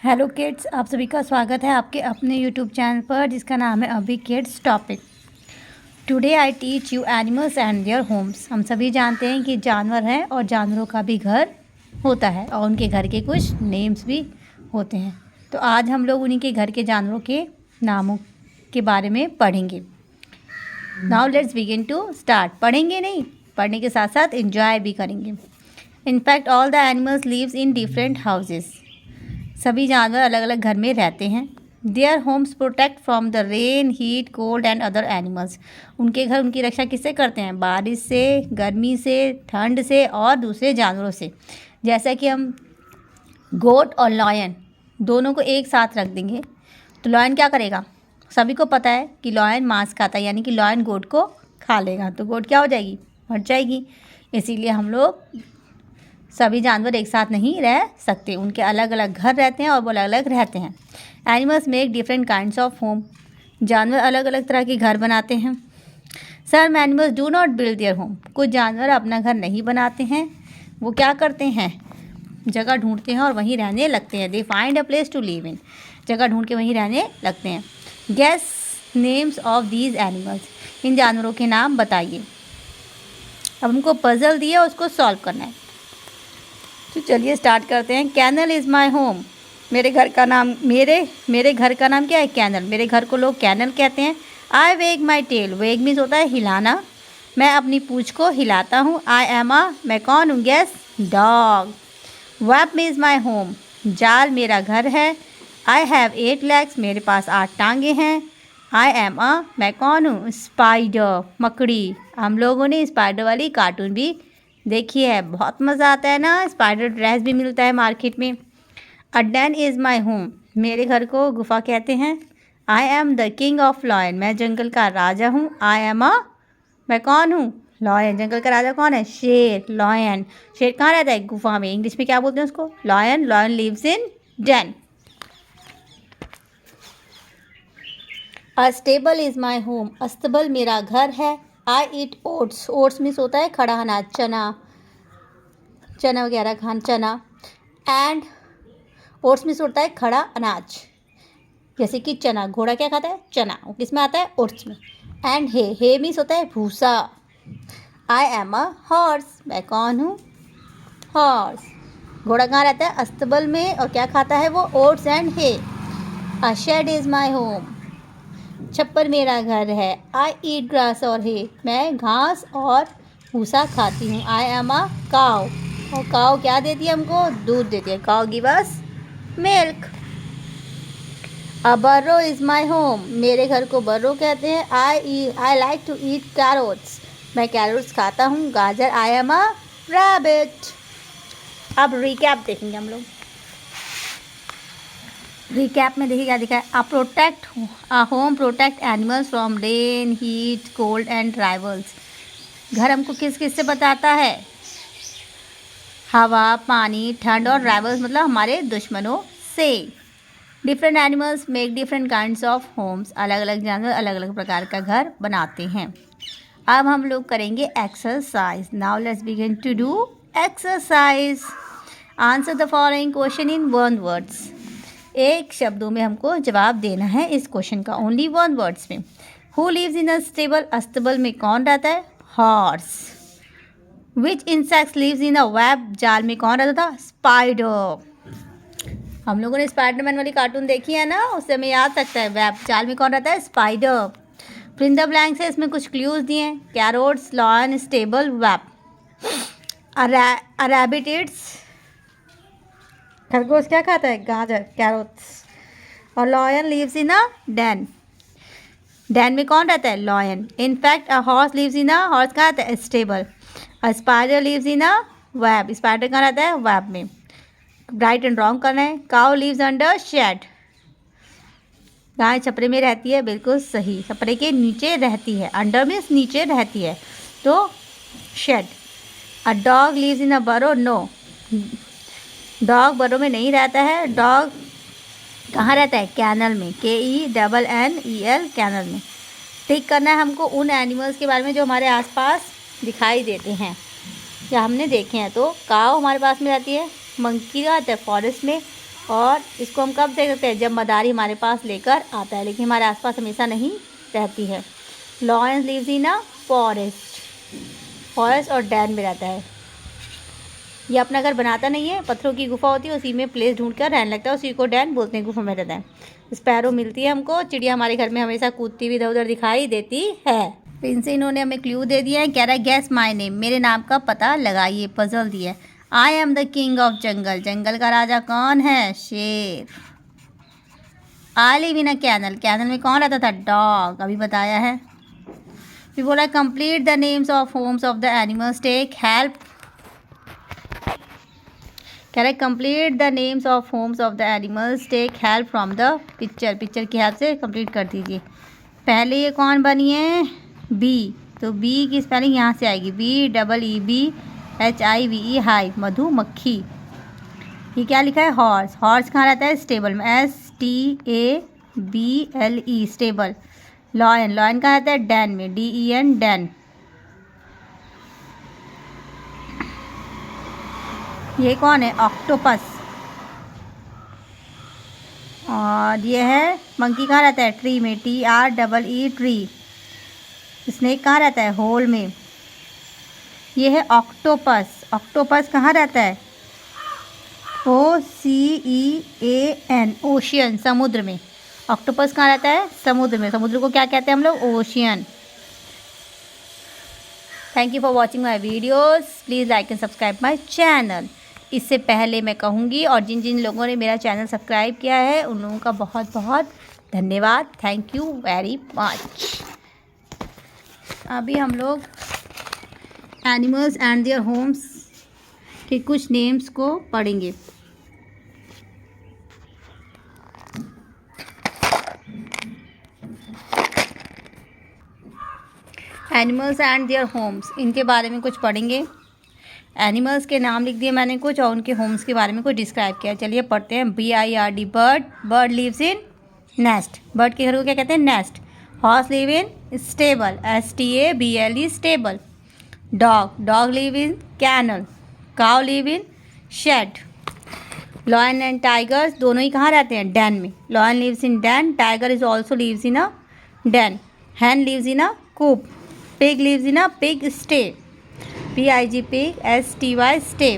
Hello kids, आप सभी का स्वागत है आपके अपने यूट्यूब चैनल पर जिसका नाम है अभी kids topic. Today I teach you animals and their homes. हम सभी जानते हैं कि जानवर हैं और जानवरों का भी घर होता है और उनके घर के कुछ नेम्स भी होते हैं। तो आज हम लोग उन्हीं के घर के जानवरों के नामों के बारे में पढ़ेंगे। Now let's begin to start. पढ़ेंगे नहीं, पढ़ने के साथ साथ एंजॉय भी करेंगे। In fact all the animals lives in different houses. सभी जानवर अलग अलग घर में रहते हैं। Their homes protect from the rain, heat, cold and other animals. उनके घर उनकी रक्षा किससे करते हैं? बारिश से, गर्मी से, ठंड से और दूसरे जानवरों से। जैसा कि हम गोट और लॉयन दोनों को एक साथ रख देंगे तो लॉयन क्या करेगा? सभी को पता है कि लॉयन मांस खाता है, यानी कि लॉयन गोट को खा लेगा तो गोट क्या हो जाएगी? मर जाएगी। इसीलिए हम लोग सभी जानवर एक साथ नहीं रह सकते, उनके अलग अलग घर रहते हैं और वो अलग अलग रहते हैं। Animals make different kinds of home. जानवर अलग अलग तरह के घर बनाते हैं। Some animals do not build their home. कुछ जानवर अपना घर नहीं बनाते हैं, वो क्या करते हैं? जगह ढूंढते हैं और वहीं रहने लगते हैं। They find a place to live in. जगह ढूंढ के वहीं रहने लगते हैं। Guess names of these animals. इन जानवरों के नाम बताइए। अब हमको पजल दिया, उसको सॉल्व करना है। तो चलिए स्टार्ट करते हैं। Kennel is my home. मेरे घर का नाम क्या है? कैनल। मेरे घर को लोग कैनल कहते हैं। आई वेग माई टेल। वेग मीन्स होता है हिलाना। मैं अपनी पूँछ को हिलाता हूँ। आई एम मैं कौन हूँ? Guess dog. Web means my home. जाल मेरा घर है। I have 8 legs। मेरे पास 8 टांगे हैं। आई एम मैं कौन हूँ? स्पाइडर, मकड़ी। हम लोगों ने स्पाइडर वाली कार्टून भी देखी है, बहुत मज़ा आता है ना। स्पाइडर ड्रेस भी मिलता है मार्केट में। अ डेन इज़ माई होम। मेरे घर को गुफा कहते हैं। आई am the king of lion. मैं जंगल का राजा हूँ। आई एम मैं कौन हूँ? लॉयन। जंगल का राजा कौन है? शेर, लॉयन। शेर कहाँ रहता है? गुफा में। इंग्लिश में क्या बोलते हैं उसको? Lion. Lion lives in den. A stable is my home. अस्तबल मेरा घर है। I eat oats. Oats means होता है खड़ा अनाज, चना वगैरह खान, चना। एंड ओट्स मीन्स होता है खड़ा अनाज, जैसे कि चना। घोड़ा क्या खाता है? चना। वो किस में आता है? ओट्स में। एंड हे मीन्स होता है भूसा। आई एम अ हॉर्स। मैं कौन हूँ? हॉर्स। घोड़ा कहाँ रहता है? अस्तबल में। और क्या खाता है वो? Oats and hay. A shed is my home. छप्पर मेरा घर है। आई ईट ग्रास और हे। मैं घास और भूसा खाती हूँ। आई एम अ काव। और काव क्या देती है हमको? दूध देती है। Cow give us milk. A burrow is my home. मेरे घर को बर्रो कहते हैं। I like to eat carrots. मैं कैरोट्स खाता हूँ। गाजर। I am a rabbit. अब रिकैप देखेंगे हम लोग। रिकैप में देखिए क्या दिखा है। A home protect animals from rain, heat, cold and rivals. घर हमको किस किस से बताता है? हवा, पानी, ठंड और राइवल्स मतलब हमारे दुश्मनों से। Different animals make different kinds of homes. अलग अलग जानवर अलग अलग प्रकार का घर बनाते हैं। अब हम लोग करेंगे exercise. Now let's begin to do exercise. Answer the following question in 1 words। एक शब्दों में हमको जवाब देना है इस क्वेश्चन का, ओनली 1 words में। Who lives in a stable. अस्तबल में कौन रहता है? Horse. Which insects lives in a web. जाल में कौन रहता था? स्पाइडर। हम लोगों ने स्पाइडरमैन वाली कार्टून देखी है ना, उससे हमें याद सकता है। वेब, जाल में कौन रहता है? स्पाइडर। फिर इन द ब्लैंक्स है, इसमें कुछ क्लूज दिए हैं। Carrots, lion, stable, web. A rabbit eats. खरगोश क्या खाता है? गाजर, कैरोट्स। और lion lives in a den. Den में कौन रहता है? Lion. In fact a horse lives in a, horse कहाँ रहता है? Stable. A spider lives in a web. Spider कहाँ रहता है? वेब में। राइट एंड रॉन्ग करना है। Cow lives under shed. गाय छपरे में रहती है, बिल्कुल सही। छपरे के नीचे रहती है। अंडर मीन्स नीचे रहती है, तो shed. A dog lives in a burrow. No, dog बरो में नहीं रहता है। डॉग कहाँ रहता है? कैनल में। KENNEL, कैनल में। टिक करना है हमको उन एनिमल्स के बारे में जो हमारे आसपास दिखाई देते हैं या हमने देखे हैं। तो काव हमारे पास में रहती है। मंकी रहता है फॉरेस्ट में। और इसको हम कब देख सकते हैं, जब मदारी हमारे पास लेकर आता है, लेकिन हमारे आसपास हमेशा नहीं रहती है। Lion lives in a forest और डैन में रहता है। ये अपना घर बनाता नहीं है, पत्थरों की गुफा होती है, उसी में प्लेस ढूंढ कर रहने लगता है, उसी को डैन बोलते हैं, गुफा में रहता है। स्पैरो मिलती है हमको, चिड़िया हमारे घर में हमेशा कूदती हुई इधर उधर दिखाई देती है। तो इनसे इन्होंने हमें क्लू दे दिया है, कह रहा है गैस माय नेम, मेरे नाम का पता लगाइए, पजल दिया है। I am the king of jungle, जंगल का राजा कौन है, शेर। I live in a kennel, kennel में कौन रहता था, डॉग, अभी बताया है। फिर बोला complete the names of homes of the animals, take help, कह रहा है complete the names of homes of the animals, take help from the picture, picture की हेल्प से कंप्लीट कर दीजिए। पहले ये कौन बनी है, बी, तो बी की स्पेलिंग यहाँ से आएगी, BEEBHIVE, हाइव, मधुमक्खी। ये क्या लिखा है, हॉर्स, हॉर्स कहाँ रहता है, स्टेबल में, STABLE, स्टेबल। लॉयन, लॉयन कहाँ रहता है, डैन में, DEN, डैन। ये कौन है, ऑक्टोपस। और ये है मंकी, कहाँ रहता है, ट्री में, TREE, ट्री। स्नेक कहाँ रहता है, होल में। ये है ऑक्टोपस, ऑक्टोपस कहाँ रहता है, OCEAN, ओशियन, समुद्र में। ऑक्टोपस कहाँ रहता है, समुद्र में, समुद्र को क्या कहते हैं हम लोग, ocean. Thank you for watching my videos, please like and subscribe my channel. इससे पहले मैं कहूँगी, और जिन जिन लोगों ने मेरा चैनल सब्सक्राइब किया है उन लोगों का बहुत बहुत धन्यवाद, थैंक यू वेरी मच। अभी हम लोग एनिमल्स एंड देयर होम्स के कुछ नेम्स को पढ़ेंगे। एनिमल्स एंड देयर होम्स, इनके बारे में कुछ पढ़ेंगे। एनिमल्स के नाम लिख दिए मैंने कुछ, और उनके होम्स के बारे में कुछ डिस्क्राइब किया। चलिए पढ़ते हैं। BIRD, bird, bird lives in nest, bird के घर को क्या कहते हैं, nest. Horse live in stable, STABLE, stable. Dog, dog live in kennel, cow live in shed. Lion and tigers दोनों ही कहाँ रहते हैं, डैन में। Lion lives in den, tiger is also lives in a den. Hen lives in a coop, pig lives in a pigsty, PIG, pig, STY, stay.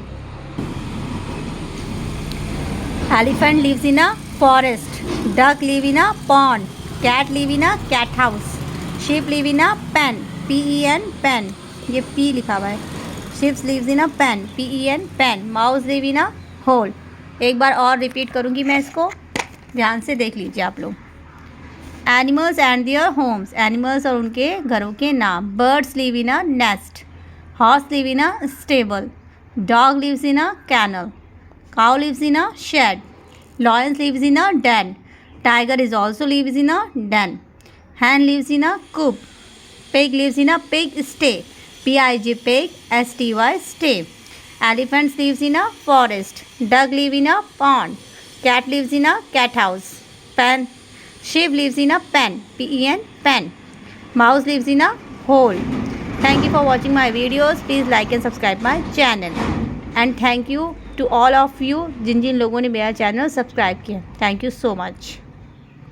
Elephant lives in a forest, duck live in a pond, cat live in a cat house, sheep live in a pen, PEN, pen, ये P लिखा हुआ है। Sheep lives in a pen, PEN, pen, mouse live in a hole। एक बार और repeat करूँगी मैं इसको, ध्यान से देख लीजिए आप लोग। Animals and their homes, animals और उनके घरों के नाम। Birds live in a nest, horse live in a stable, dog lives in a kennel, cow lives in a shed, lion lives in a den, tiger is also lives in a den, hen lives in a coop, pig lives in a pig stay, PIG, pig, STY, stay. Elephant lives in a forest, duck live in a pond, cat lives in a cat house, sheep lives in a pen, PEN, pen, mouse lives in a hole. Thank you for watching my videos. Please like and subscribe my channel. And thank you to all of you जिन जिन लोगों ने मेरा channel subscribe किया. Thank you so much.